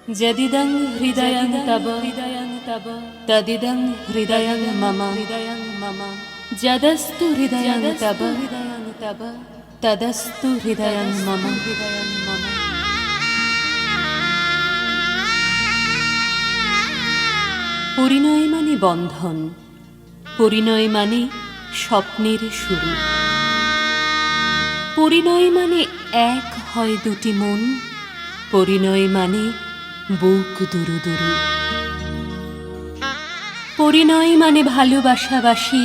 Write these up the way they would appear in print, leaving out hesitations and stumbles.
যদিদং হৃদয়ং তব তদিদং হৃদয়ং মম যদস্তু হৃদয়ং তব তদস্তু হৃদয়ং মম। পরিণয় মানে বন্ধন, পরিণয় মানে স্বপ্নের শুরু, পরিণয় মানে এক হয় দুটি মন, পরিণয় মানে বুক দুরু দুরু, পরিণয় মানে ভালোবাসাবাসি,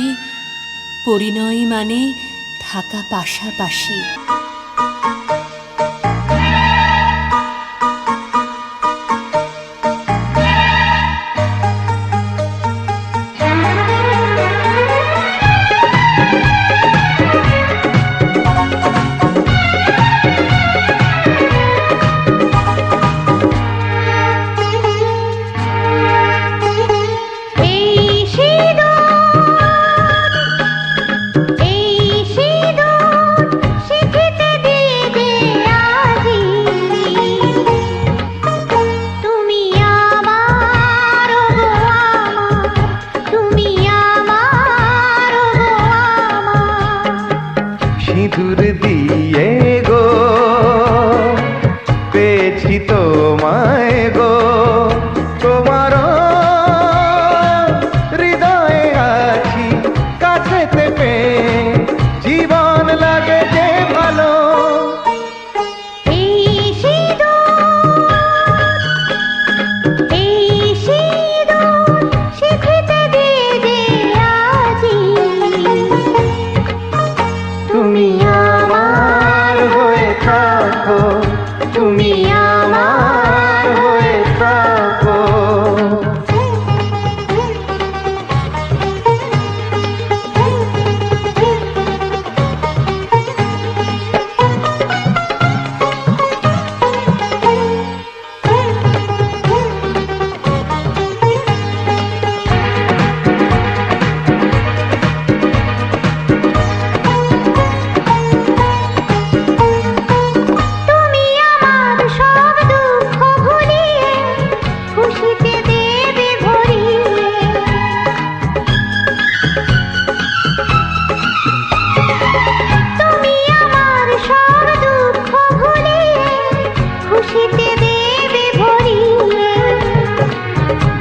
পরিণয় মানে থাকা পাশাপাশি। সিঁদুর দিয়ে গো পেয়েছি তোমায় গো, তোমার হৃদয়ে আছি কাছেতে পেয়ে জীবন লাগে যে ভালো। তুমি আমার হয়ে থাকো, তুমি আমার হয়ে থাকো।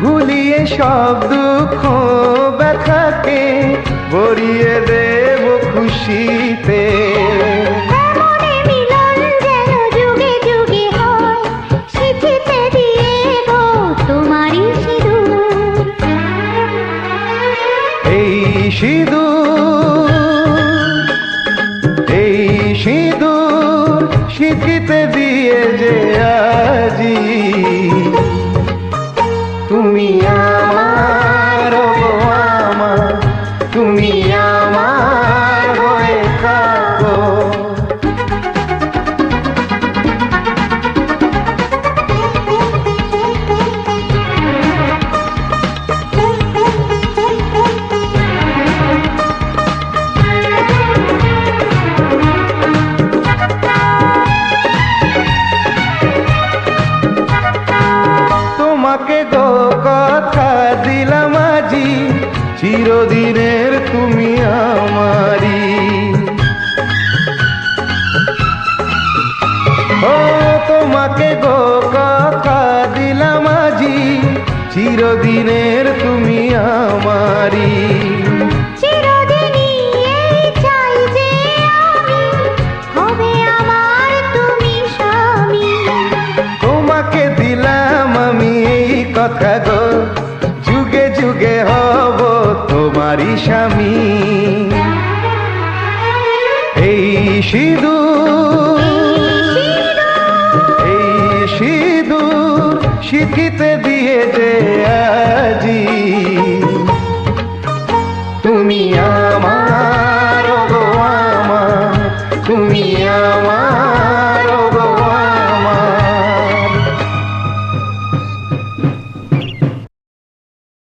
ভুলিয়ে সব দুঃখ ব্যথাকে ভরিয়ে দেব খুশিতে। এই সিঁদুর, এই সিঁদুর সিঁথিতে দিয়ে যে আজি তুমি আমার গো আমার, তুমি আমার হয়ে থাকো। তোমাকে গো কথা দিলাম আজি, চিরদিনের তুমি আমারি। ও তোমাকে গো কথা দিলাম আজি, চিরদিনের তুমি আমারি। তোমাকে দিলাম আমি এই কথা গো, যুগে যুগে হব তোমারই স্বামী। এই সিঁদুর, এই সিঁদুর সিঁথিতে দিয়ে যে আজি তুমি